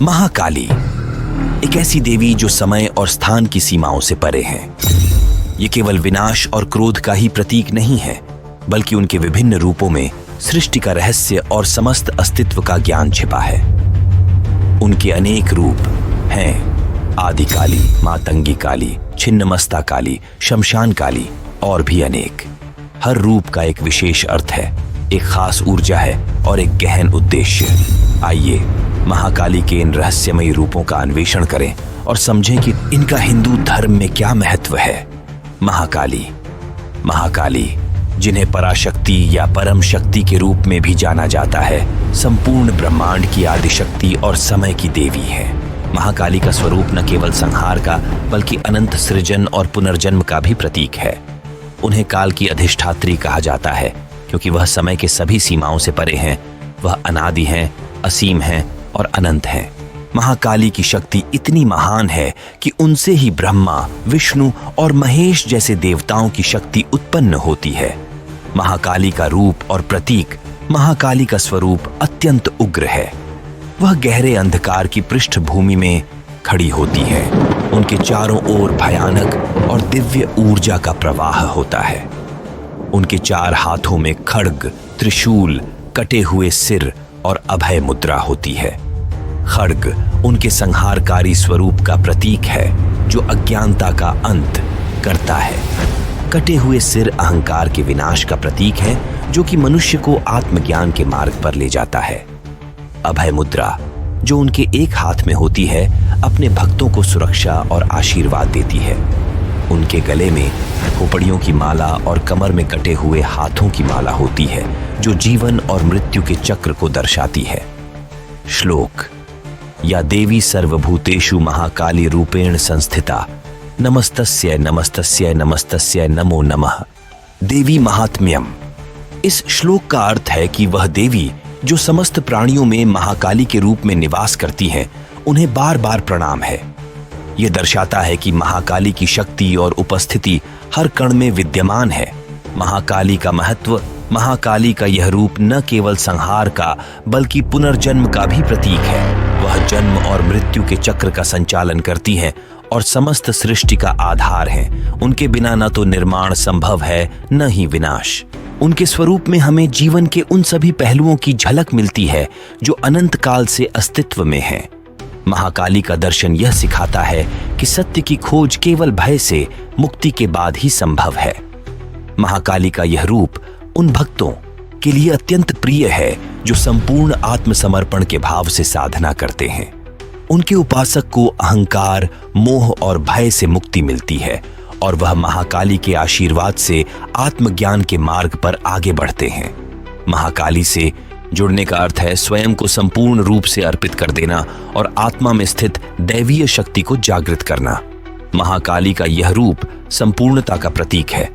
महाकाली एक ऐसी देवी जो समय और स्थान की सीमाओं से परे है। ये केवल विनाश और क्रोध का ही प्रतीक नहीं है, बल्कि उनके विभिन्न रूपों में सृष्टि का रहस्य और समस्त अस्तित्व का ज्ञान छिपा है। उनके अनेक रूप हैं: आदि काली, मातंगी काली, छिन्नमस्ता काली, शमशान काली और भी अनेक। हर रूप का एक विशेष अर्थ है, एक खास ऊर्जा है और एक गहन उद्देश्य। आइए महाकाली के इन रहस्यमयी रूपों का अन्वेषण करें और समझें कि इनका हिंदू धर्म में क्या महत्व है। महाकाली जिन्हें पराशक्ति या परम शक्ति के रूप में भी जाना जाता है, संपूर्ण ब्रह्मांड की आदिशक्ति और समय की देवी है। महाकाली का स्वरूप न केवल संहार का बल्कि अनंत सृजन और पुनर्जन्म का भी प्रतीक है। उन्हें काल की अधिष्ठात्री कहा जाता है क्योंकि वह समय के सभी सीमाओं से परे हैं। वह अनादि हैं, असीम हैं और अनंत हैं। महाकाली की शक्ति इतनी महान है कि उनसे ही ब्रह्मा, विष्णु और महेश जैसे देवताओं की शक्ति उत्पन्न होती है। महाकाली का रूप और प्रतीक। महाकाली का स्वरूप अत्यंत उग्र है। वह गहरे अंधकार की पृष्ठभूमि में खड़ी होती है। उनके चारों ओर भयानक और दिव्य ऊर्जा का प्रवाह होता है। उनके चार हाथों में खड्ग, त्रिशूल, कटे हुए सिर और अभय मुद्रा होती है। खड्ग उनके संहारकारी स्वरूप का प्रतीक है जो अज्ञानता का अंत करता है। कटे हुए सिर अहंकार के विनाश का प्रतीक है जो कि मनुष्य को आत्मज्ञान के मार्ग पर ले जाता है। अभय मुद्रा जो उनके एक हाथ में होती है, अपने भक्तों को सुरक्षा और आशीर्वाद देती है। उनके गले में खोपड़ियों की माला और कमर में कटे हुए हाथों की माला होती है जो जीवन और मृत्यु के चक्र को दर्शाती है। श्लोक: या देवी सर्वभूतेषु महाकाली रूपेण संस्थिता, नमस्तस्यै नमस्तस्यै नमस्तस्यै नमो नमः। देवी महात्म्यम। इस श्लोक का अर्थ है कि वह देवी जो समस्त प्राणियों में महाकाली के रूप में निवास करती हैं, उन्हें बार बार प्रणाम है। यह दर्शाता है कि महाकाली की शक्ति और उपस्थिति हर कण में विद्यमान है। महाकाली का महत्व। महाकाली का यह रूप न केवल संहार का बल्कि पुनर्जन्म का भी प्रतीक है। वह जन्म और मृत्यु के चक्र का संचालन करती हैं और समस्त सृष्टि का आधार है। उनके बिना न तो निर्माण संभव है न ही विनाश। उनके स्वरूप में हमें जीवन के उन सभी पहलुओं की झलक मिलती है जो अनंत काल से अस्तित्व में हैं। महाकाली का दर्शन यह सिखाता है कि सत्य की खोज केवल भय से मुक्ति के बाद ही संभव है। महाकाली का यह रूप उन भक्तों के लिए अत्यंत प्रिय है जो संपूर्ण आत्मसमर्पण के भाव से साधना करते हैं। उनके उपासक को अहंकार, मोह और भय से मुक्ति मिलती है और वह महाकाली के आशीर्वाद से आत्मज्ञान के मार्ग पर आगे बढ़ते हैं। महाकाली से जुड़ने का अर्थ है स्वयं को संपूर्ण रूप से अर्पित कर देना और आत्मा में स्थित दैवीय शक्ति को जागृत करना। महाकाली का यह रूप संपूर्णता का प्रतीक है।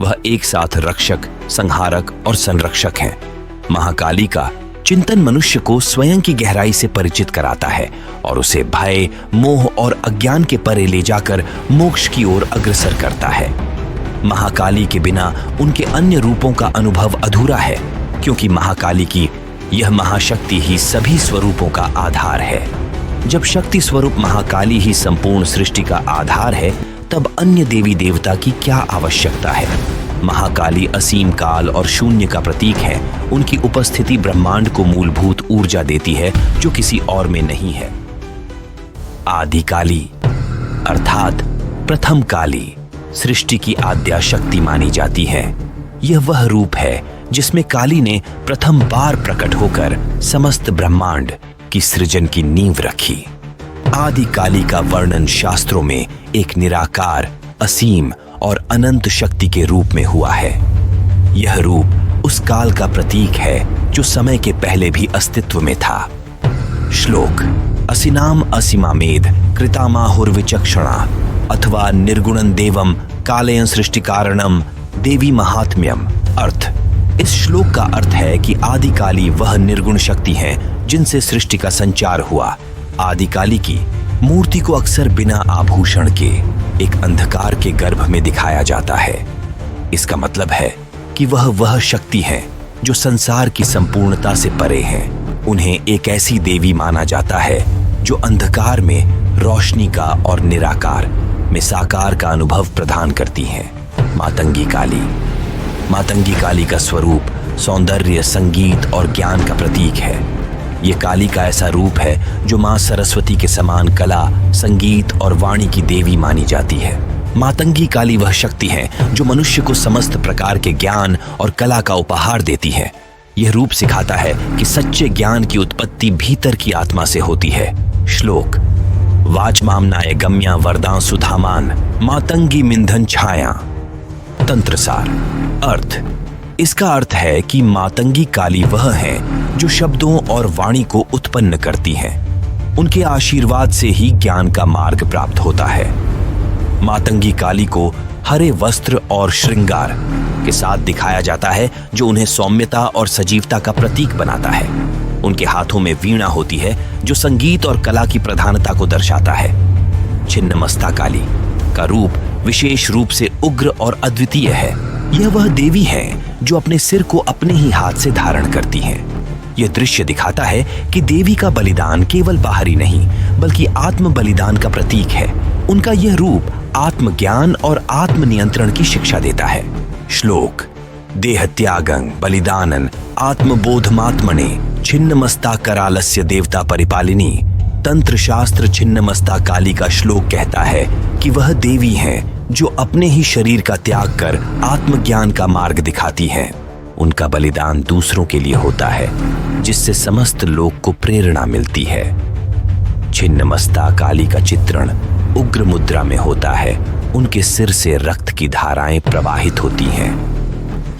वह एक साथ रक्षक, संहारक और संरक्षक हैं। महाकाली का चिंतन मनुष्य को स्वयं की गहराई से परिचित कराता है और उसे भय, मोह और अज्ञान के परे ले जाकर मोक्ष की ओर अग्रसर करता है। महाकाली के बिना उनके अन्य रूपों का अनुभव अधूरा है, क्योंकि महाकाली की यह महाशक्ति ही सभी स्वरूपों का आधार है। जब शक्ति स्वरूप महाकाली ही संपूर्ण सृष्टि का आधार है, तब अन्य देवी देवता की क्या आवश्यकता है। महाकाली असीम काल और शून्य का प्रतीक है। उनकी उपस्थिति ब्रह्मांड को मूलभूत ऊर्जा देती है जो किसी और में नहीं है। आदि काली अर्थात प्रथम काली सृष्टि की आद्या शक्ति मानी जाती है। यह वह रूप है जिसमें काली ने प्रथम बार प्रकट होकर समस्त ब्रह्मांड की सृजन की नींव रखी। आदि काली का वर्णन शास्त्रों में एक निराकार, असीम और अनंत शक्ति के रूप में हुआ है। यह रूप उस काल का प्रतीक है जो समय के पहले भी अस्तित्व में था। श्लोक: असिनाम असीमामेध कृतामाहुर्विचक्षणा अथवा निर्गुणं देवं कालयं सृष्टि कारणम देवी महात्म्यम। अर्थ: इस श्लोक का अर्थ है कि आदि काली वह निर्गुण शक्ति हैं जिनसे सृष्टि का संचार हुआ। आदि काली की मूर्ति को अक्सर बिना आभूषण के एक अंधकार के गर्भ में दिखाया जाता है। इसका मतलब है कि वह शक्ति है जो संसार की संपूर्णता से परे हैं। उन्हें एक ऐसी देवी माना जाता है जो अंधकार में रोशनी का और निराकार में साकार का अनुभव प्रदान करती हैं। मातंगी काली। मातंगी काली का स्वरूप सौंदर्य, संगीत और ज्ञान का प्रतीक है। ये काली का ऐसा रूप है जो मां सरस्वती के समान कला, संगीत और वाणी की देवी मानी जाती है। मातंगी काली वह शक्ति है जो मनुष्य को समस्त प्रकार के ज्ञान और कला का उपहार देती है। यह रूप सिखाता है कि सच्चे ज्ञान की उत्पत्ति भीतर की आत्मा से होती है। श्लोक। वाचमामनाय गम्या वरदां सुधामान मातंगी मिंधन छाया। तंत्रसार। अर्थ। इसका अर्थ है कि मातंगी काली वह है जो शब्दों और वाणी को उत्पन्न करती हैं। उनके आशीर्वाद से ही ज्ञान का मार्ग प्राप्त होता है। मातंगी काली को हरे वस्त्र और श्रृंगार के साथ दिखाया जाता है जो उन्हें सौम्यता और सजीवता का प्रतीक बनाता है। उनके हाथों में वीणा होती है जो संगीत और कला की प्रधानता को दर्शाता है। छिन्नमस्ता काली का रूप विशेष रूप से उग्र और अद्वितीय है। यह वह देवी है जो अपने सिर को अपने ही हाथ से धारण करती हैं। यह दृश्य दिखाता है कि देवी का बलिदान केवल बाहरी नहीं बल्कि आत्म बलिदान का प्रतीक है। उनका यह रूप आत्मज्ञान और आत्मनियंत्रण की शिक्षा देता है। श्लोक। देह त्यागं बलिदानन आत्मबोधमात्मने छिन्नमस्ता करालस्य देवता परिपालिनी। तंत्र शास्त्र छिन्नमस्ता काली का श्लोक कहता है कि वह देवी है जो अपने ही शरीर का त्याग कर आत्मज्ञान का मार्ग दिखाती है। उनका बलिदान दूसरों के लिए होता है जिससे समस्त लोक को प्रेरणा मिलती है। छिन्नमस्ता काली का चित्रण उग्र मुद्रा में होता है। उनके सिर से रक्त की धाराएं प्रवाहित होती हैं।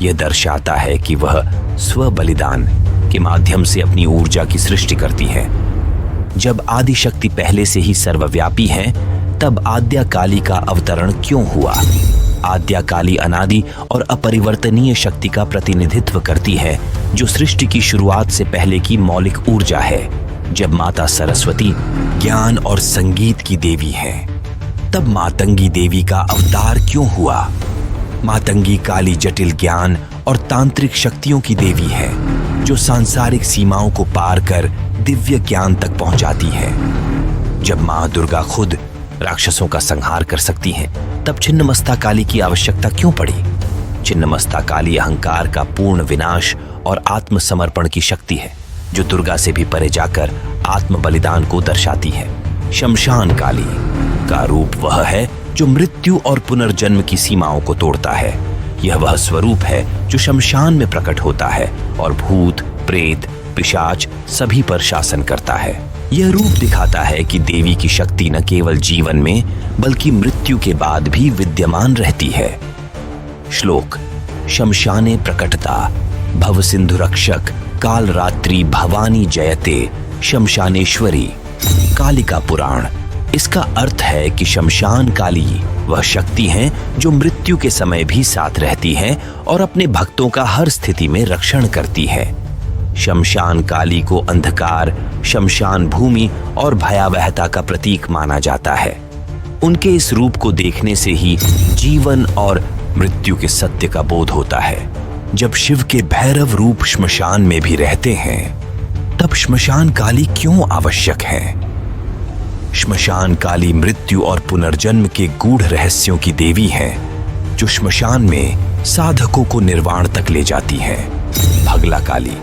यह दर्शाता है कि वह स्व बलिदान के माध्यम से अपनी ऊर्जा की सृष्टि करती है। जब आदि शक्ति पहले से ही सर्वव्यापी है तब आद्या काली का अवतरण क्यों हुआ? आद्या काली अनादि और अपरिवर्तनीय शक्ति का प्रतिनिधित्व करती है जो सृष्टि की शुरुआत से पहले की मौलिक ऊर्जा है। जब माता सरस्वती ज्ञान और संगीत की देवी है तब मातंगी देवी का अवतार क्यों हुआ? मातंगी काली जटिल ज्ञान और तांत्रिक शक्तियों की देवी है जो सांसारिक सीमाओं को पार कर दिव्य ज्ञान तक पहुंचाती है। जब मां दुर्गा खुद राक्षसों का संहार कर सकती हैं, तब छिन्नमस्ता काली की आवश्यकता क्यों पड़ी? छिन्नमस्ता काली अहंकार का पूर्ण विनाश और आत्मसमर्पण की शक्ति है जो दुर्गा से भी परे जाकर आत्म बलिदान को दर्शाती है। शमशान काली का रूप वह है जो मृत्यु और पुनर्जन्म की सीमाओं को तोड़ता है। यह वह स्वरूप है जो शमशान में प्रकट होता है और भूत, प्रेत, पिशाच सभी पर शासन करता है। यह रूप दिखाता है कि देवी की शक्ति न केवल जीवन में बल्कि मृत्यु के बाद भी विद्यमान रहती है। श्लोक। शमशाने प्रकटता भव सिंधु रक्षक काल रात्रि भवानी जयते शमशानेश्वरी। कालिका पुराण। इसका अर्थ है कि शमशान काली वह शक्ति है जो मृत्यु के समय भी साथ रहती है और अपने भक्तों का हर स्थिति में रक्षण करती है। शमशान काली को अंधकार, शमशान भूमि और भयावहता का प्रतीक माना जाता है। उनके इस रूप को देखने से ही जीवन और मृत्यु के सत्य का बोध होता है। जब शिव के भैरव रूप श्मशान में भी रहते हैं तब श्मशान काली क्यों आवश्यक है? श्मशान काली मृत्यु और पुनर्जन्म के गूढ़ रहस्यों की देवी है जो श्मशान में साधकों को निर्वाण तक ले जाती है। भगला काली।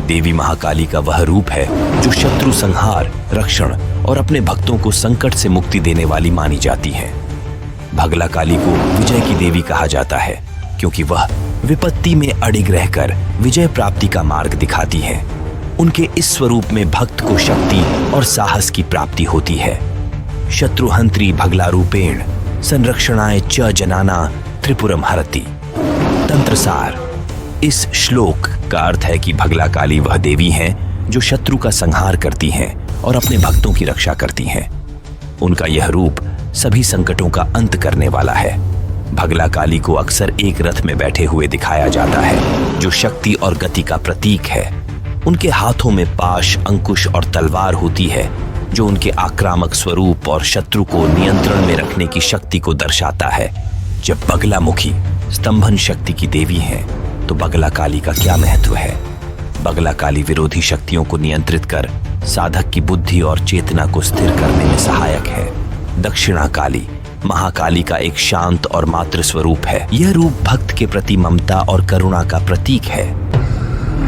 देवी महाकाली का वह रूप है जो शत्रु संहार, रक्षण और अपने भक्तों को संकट से मुक्ति देने वाली मानी जाती है। भगला काली को विजय की देवी कहा जाता है क्योंकि वह विपत्ति में अडिग रहकर विजय प्राप्ति का मार्ग दिखाती है। उनके इस स्वरूप में भक्त को शक्ति और साहस की प्राप्ति होती है। शत्रुहंत्री भगला रूपेण संरक्षणाय च जनाना त्रिपुरम हरति। तंत्रसार। इस श्लोक का अर्थ है कि भगला काली वह देवी हैं जो शत्रु का संहार करती हैं और अपने भक्तों की रक्षा करती हैं। उनका यह रूप सभी संकटों का अंत करने वाला है। भगला काली को अक्सर एक रथ में बैठे हुए दिखाया जाता है जो शक्ति और गति का प्रतीक है। उनके हाथों में पाश, अंकुश और तलवार होती है जो उनके आक्रामक स्वरूप और शत्रु को नियंत्रण में रखने की शक्ति को दर्शाता है। जब बगला मुखी स्तंभन शक्ति की देवी है तो बगला काली का क्या महत्व है? बगला काली विरोधी शक्तियों को नियंत्रित कर साधक की बुद्धि और चेतना को स्थिर करने में सहायक है। दक्षिणा काली महाकाली का एक शांत और मातृ स्वरूप है। यह रूप भक्त के प्रति ममता और करुणा का प्रतीक है।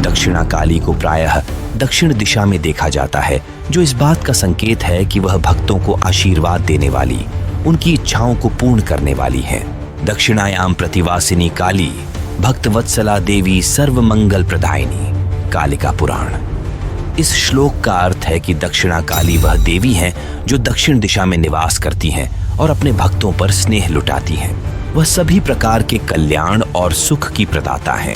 दक्षिणा काली को प्रायः दक्षिण दिशा में देखा जाता है, जो इस बात का संकेत है कि वह भक्तों को आशीर्वाद देने वाली, उनकी इच्छाओं को पूर्ण करने वाली है। दक्षिणायाम प्रतिवासिनी काली भक्त वत्सला देवी सर्व मंगल प्रदायिनी। कालिका पुराण। इस श्लोक का अर्थ है कि दक्षिणा काली वह देवी हैं जो दक्षिण दिशा में निवास करती हैं और अपने भक्तों पर स्नेह लुटाती हैं। वह सभी प्रकार के कल्याण और सुख की प्रदाता हैं।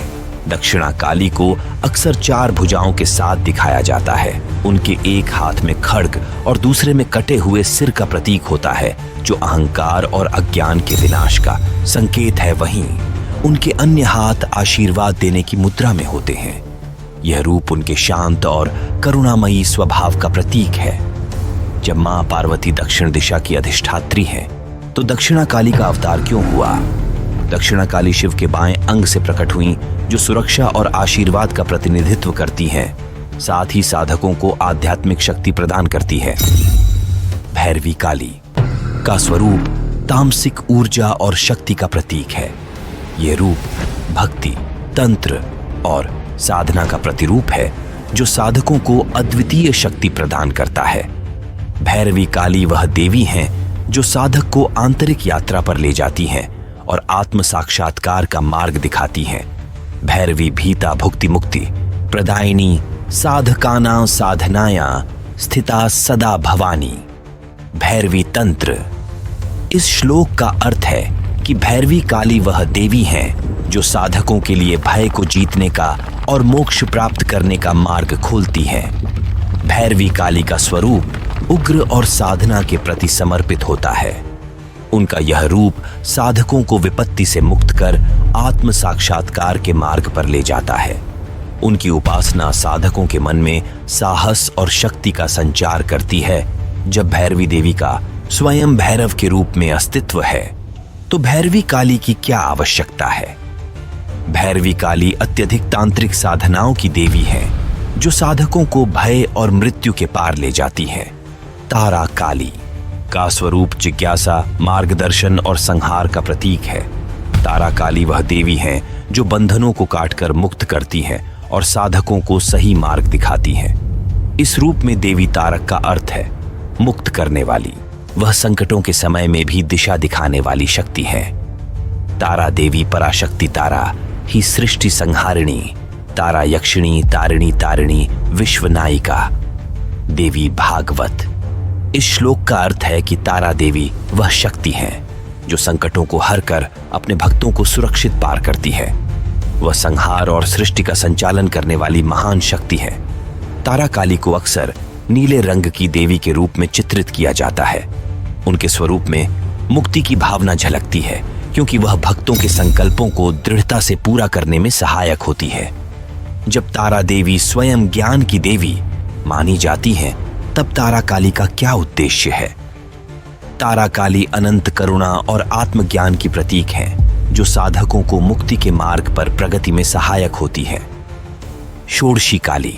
दक्षिणा काली को अक्सर 4 भुजाओं के साथ दिखाया जाता है। उनके एक हाथ में खड्ग और दूसरे में कटे हुए सिर का प्रतीक होता है, जो अहंकार और अज्ञान के विनाश का संकेत है। वहीं उनके अन्य हाथ आशीर्वाद देने की मुद्रा में होते हैं। यह रूप उनके शांत और करुणामयी स्वभाव का प्रतीक है। जब मां पार्वती दक्षिण दिशा की अधिष्ठात्री है, तो दक्षिणा काली का अवतार क्यों हुआ? दक्षिणा काली शिव के बाएं अंग से प्रकट हुई, जो सुरक्षा और आशीर्वाद का प्रतिनिधित्व करती हैं। साथ ही साधकों को आध्यात्मिक शक्ति प्रदान करती है। भैरवी काली का स्वरूप तामसिक ऊर्जा और शक्ति का प्रतीक है। यह रूप भक्ति, तंत्र और साधना का प्रतिरूप है, जो साधकों को अद्वितीय शक्ति प्रदान करता है। भैरवी काली वह देवी हैं जो साधक को आंतरिक यात्रा पर ले जाती हैं और आत्म साक्षात्कार का मार्ग दिखाती हैं। भैरवी भीता भुक्ति मुक्ति प्रदायिनी साधकानां साधनाया स्थिता सदा भवानी। भैरवी तंत्र। इस श्लोक का अर्थ है कि भैरवी काली वह देवी हैं जो साधकों के लिए भय को जीतने का और मोक्ष प्राप्त करने का मार्ग खोलती है। भैरवी काली का स्वरूप उग्र और साधना के प्रति समर्पित होता है। उनका यह रूप साधकों को विपत्ति से मुक्त कर आत्म साक्षात्कार के मार्ग पर ले जाता है। उनकी उपासना साधकों के मन में साहस और शक्ति का संचार करती है। जब भैरवी देवी का स्वयं भैरव के रूप में अस्तित्व है, तो भैरवी काली की क्या आवश्यकता है? भैरवी काली अत्यधिक तांत्रिक साधनाओं की देवी है, जो साधकों को भय और मृत्यु के पार ले जाती है। तारा काली का स्वरूप जिज्ञासा, मार्गदर्शन और संहार का प्रतीक है। तारा काली वह देवी हैं जो बंधनों को काटकर मुक्त करती हैं और साधकों को सही मार्ग दिखाती हैं। इस रूप में देवी तारक का अर्थ है मुक्त करने वाली। वह संकटों के समय में भी दिशा दिखाने वाली शक्ति है। तारा देवी पराशक्ति तारा ही सृष्टि संहारिणी, तारा यक्षिणी, तारिणी तारिणी, विश्वनायिका। देवी भागवत। इस श्लोक का अर्थ है कि तारा देवी वह शक्ति है जो संकटों को हर कर अपने भक्तों को सुरक्षित पार करती है। वह संहार और सृष्टि का संचालन करने वाली महान शक्ति है। तारा काली को अक्सर नीले रंग की देवी के रूप में चित्रित किया जाता है। उनके स्वरूप में मुक्ति की भावना झलकती है, क्योंकि वह भक्तों के संकल्पों को दृढ़ता से पूरा करने में सहायक होती है। जब तारा देवी स्वयं ज्ञान की देवी मानी जाती हैं, तब तारा काली का क्या उद्देश्य है? तारा काली अनंत करुणा और आत्मज्ञान की प्रतीक है, जो साधकों को मुक्ति के मार्ग पर प्रगति में सहायक होती है। षोडशी काली।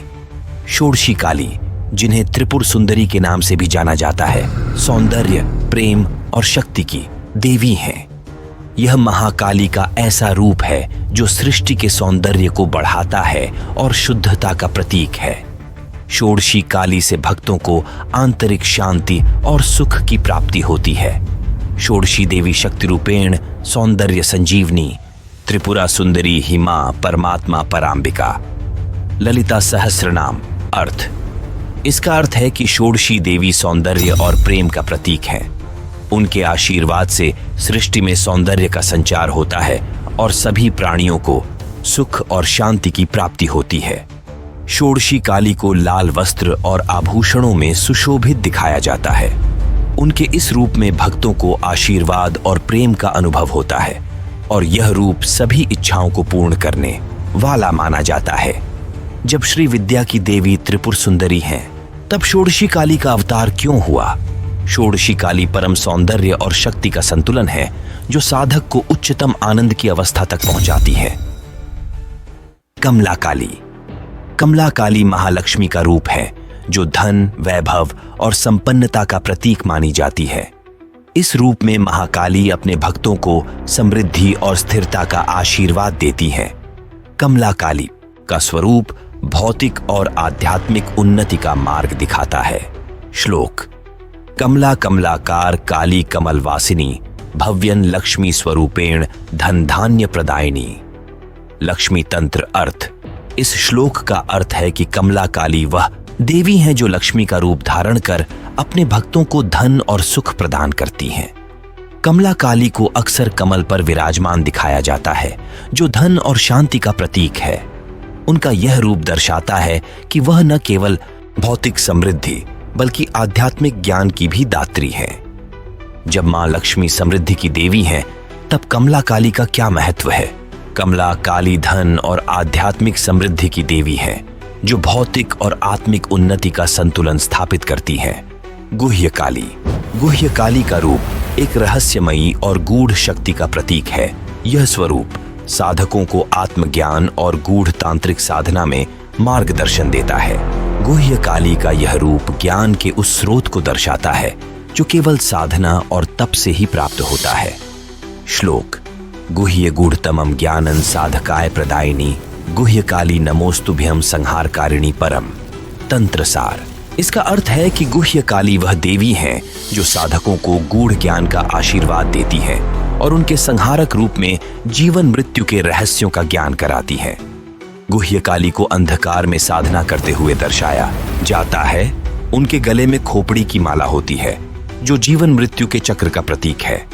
षोडशी काली, जिन्हें त्रिपुर सुंदरी के नाम से भी जाना जाता है, सौंदर्य, प्रेम और शक्ति की देवी हैं। यह महाकाली का ऐसा रूप है जो सृष्टि के सौंदर्य को बढ़ाता है और शुद्धता का प्रतीक है। षोडशी काली से भक्तों को आंतरिक शांति और सुख की प्राप्ति होती है। षोडशी देवी शक्ति रूपेण सौंदर्य संजीवनी, त्रिपुरा सुंदरी ही मां परमात्मा परांबिका। ललिता सहस्रनाम। अर्थ। इसका अर्थ है कि षोडशी देवी सौंदर्य और प्रेम का प्रतीक है। उनके आशीर्वाद से सृष्टि में सौंदर्य का संचार होता है और सभी प्राणियों को सुख और शांति की प्राप्ति होती है। षोडशी काली को लाल वस्त्र और आभूषणों में सुशोभित दिखाया जाता है। उनके इस रूप में भक्तों को आशीर्वाद और प्रेम का अनुभव होता है और यह रूप सभी इच्छाओं को पूर्ण करने वाला माना जाता है। जब श्री विद्या की देवी त्रिपुर सुंदरी हैं, तब षोडशी काली का अवतार क्यों हुआ? षोडशी काली परम सौंदर्य और शक्ति का संतुलन है, जो साधक को उच्चतम आनंद की अवस्था तक पहुंचाती है। कमला काली। कमला काली महालक्ष्मी का रूप है, जो धन, वैभव और संपन्नता का प्रतीक मानी जाती है। इस रूप में महाकाली अपने भक्तों को समृद्धि और स्थिरता का आशीर्वाद देती हैं। कमला काली का स्वरूप भौतिक और आध्यात्मिक उन्नति का मार्ग दिखाता है। श्लोक: कमला कमलाकार काली कमलवासिनी भव्यन लक्ष्मी स्वरूपेण धन धान्य प्रदायिनी। लक्ष्मी तंत्र अर्थ: इस श्लोक का अर्थ है कि कमला काली वह देवी हैं जो लक्ष्मी का रूप धारण कर अपने भक्तों को धन और सुख प्रदान करती हैं। कमला काली को अक्सर कमल पर विराजमान दिखाया जाता है, जो धन और शांति का प्रतीक है। उनका यह रूप दर्शाता है कि वह न केवल भौतिक समृद्धि बल्कि आध्यात्मिक ज्ञान की भी दात्री है। जब मां लक्ष्मी समृद्धि की देवी हैं, तब कमला काली का क्या महत्व है? कमला काली धन और आध्यात्मिक समृद्धि की देवी है, जो भौतिक और आत्मिक उन्नति का संतुलन स्थापित करती है। गुह्य काली: गुह्य काली का रूप एक रहस्यमयी और गूढ़ शक्ति का प्रतीक है। यह स्वरूप साधकों को आत्मज्ञान और गूढ़ तांत्रिक साधना में मार्गदर्शन देता है। गुह्य काली का यह रूप ज्ञान के उस स्रोत को दर्शाता है जो केवल साधना और तप से ही प्राप्त होता है। श्लोक: गुह्य गूढ़तमं ज्ञानं साधकाय प्रदायिनी गुह्य काली नमोस्तुभ्यं संहारकारिणी परम। तंत्रसार: इसका अर्थ है कि गुह्य काली वह देवी हैं जो साधकों को गूढ़ ज्ञान का आशीर्वाद देती है और उनके संहारक रूप में जीवन मृत्यु के रहस्यों का ज्ञान कराती है। गुह्य काली को अंधकार में साधना करते हुए दर्शाया जाता है। उनके गले में खोपड़ी की माला होती है, जो जीवन मृत्यु के चक्र का प्रतीक है।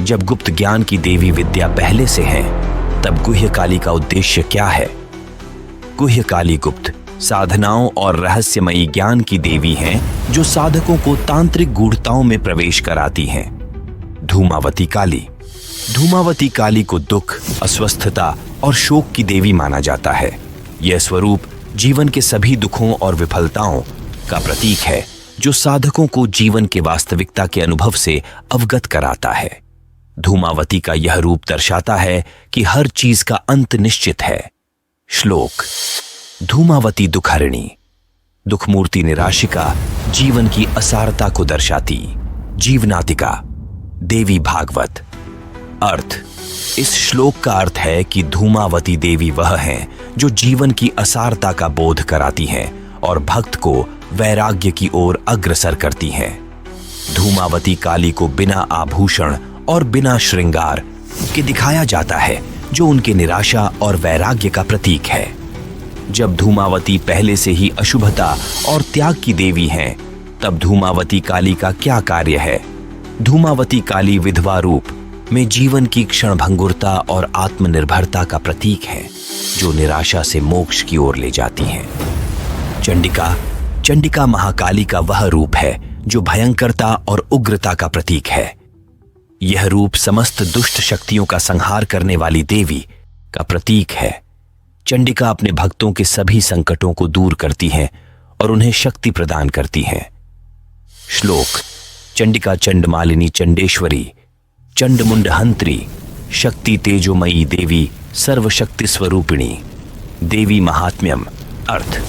जब गुप्त ज्ञान की देवी विद्या पहले से है, तब गुह्य काली का उद्देश्य क्या है? गुह्य काली गुप्त साधनाओं और रहस्यमयी ज्ञान की देवी हैं, जो साधकों को तांत्रिक गूढ़ताओं में प्रवेश कराती हैं। धूमावती काली: धूमावती काली को दुख, अस्वस्थता और शोक की देवी माना जाता है। यह स्वरूप जीवन के सभी दुखों और विफलताओं का प्रतीक है, जो साधकों को जीवन के वास्तविकता के अनुभव से अवगत कराता है। धूमावती का यह रूप दर्शाता है कि हर चीज का अंत निश्चित है। श्लोक: धूमावती दुखहरिणी दुखमूर्ति निराशिका जीवन की असारता को दर्शाती जीवनातिका देवी भागवत। अर्थ: इस श्लोक का अर्थ है कि धूमावती देवी वह हैं जो जीवन की असारता का बोध कराती हैं और भक्त को वैराग्य की ओर अग्रसर करती हैं। धूमावती काली को बिना आभूषण और बिना श्रृंगार के दिखाया जाता है, जो उनके निराशा और वैराग्य का प्रतीक है। जब धूमावती पहले से ही अशुभता और त्याग की देवी हैं, तब धूमावती काली का क्या कार्य है? धूमावती काली विधवा रूप में जीवन की क्षणभंगुरता और आत्मनिर्भरता का प्रतीक है, जो निराशा से मोक्ष की ओर ले जाती हैं। चंडिका: चंडिका महाकाली का वह रूप है जो भयंकरता और उग्रता का प्रतीक है। यह रूप समस्त दुष्ट शक्तियों का संहार करने वाली देवी का प्रतीक है। चंडिका अपने भक्तों के सभी संकटों को दूर करती हैं और उन्हें शक्ति प्रदान करती हैं। श्लोक: चंडिका चंडमालिनी चंडेश्वरी चंडमुंड हंत्री शक्ति तेजोमयी देवी सर्वशक्ति स्वरूपिणी देवी महात्म्यम। अर्थ: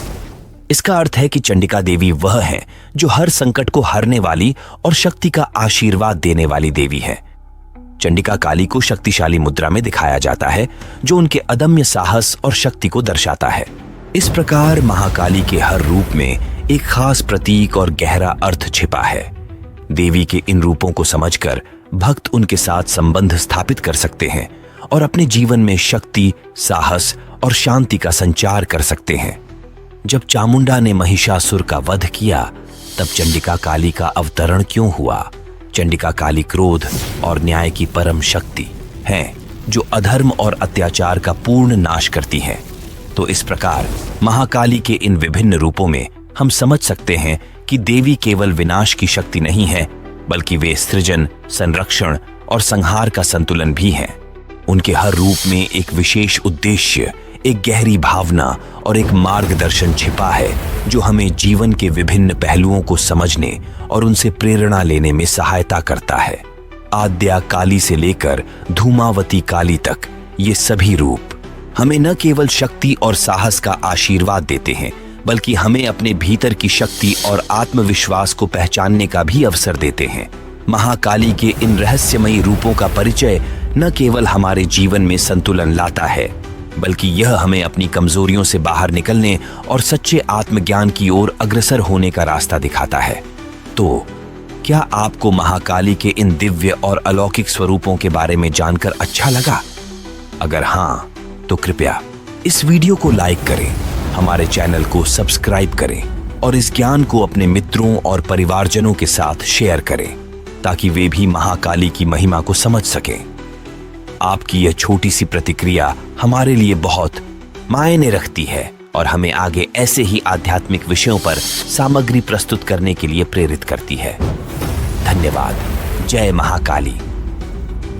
इसका अर्थ है कि चंडिका देवी वह है जो हर संकट को हरने वाली और शक्ति का आशीर्वाद देने वाली देवी है। चंडिका काली को शक्तिशाली मुद्रा में दिखाया जाता है, जो उनके अदम्य साहस और शक्ति को दर्शाता है। इस प्रकार महाकाली के हर रूप में एक खास प्रतीक और गहरा अर्थ छिपा है। देवी के इन रूपों को समझकर भक्त उनके साथ संबंध स्थापित कर सकते हैं और अपने जीवन में शक्ति, साहस और शांति का संचार कर सकते हैं। जब चामुंडा ने महिषासुर का वध किया, तब चंडिका काली का अवतरण क्यों हुआ? चंडिका काली क्रोध और न्याय की परम शक्ति हैं, जो अधर्म और अत्याचार का पूर्ण नाश करती हैं। तो इस प्रकार महाकाली के इन विभिन्न रूपों में हम समझ सकते हैं कि देवी केवल विनाश की शक्ति नहीं है, बल्कि वे सृजन, संरक्षण और संहार का संतुलन भी हैं। उनके हर रूप में एक विशेष उद्देश्य, एक गहरी भावना और एक मार्गदर्शन छिपा है, जो हमें जीवन के विभिन्न पहलुओं को समझने और उनसे प्रेरणा लेने में सहायता करता है। आद्या काली से लेकर धूमावती काली तक ये सभी रूप हमें न केवल शक्ति और साहस का आशीर्वाद देते हैं, बल्कि हमें अपने भीतर की शक्ति और आत्मविश्वास को पहचानने का भी अवसर देते हैं। महाकाली के इन रहस्यमयी रूपों का परिचय न केवल हमारे जीवन में संतुलन लाता है, बल्कि यह हमें अपनी कमजोरियों से बाहर निकलने और सच्चे आत्मज्ञान की ओर अग्रसर होने का रास्ता दिखाता है। तो क्या आपको महाकाली के इन दिव्य और अलौकिक स्वरूपों के बारे में जानकर अच्छा लगा? अगर हाँ, तो कृपया इस वीडियो को लाइक करें, हमारे चैनल को सब्सक्राइब करें और इस ज्ञान को अपने मित्रों और परिवारजनों के साथ शेयर करें, ताकि वे भी महाकाली की महिमा को समझ सकें। आपकी यह छोटी सी प्रतिक्रिया हमारे लिए बहुत मायने रखती है और हमें आगे ऐसे ही आध्यात्मिक विषयों पर सामग्री प्रस्तुत करने के लिए प्रेरित करती है। धन्यवाद। जय महाकाली।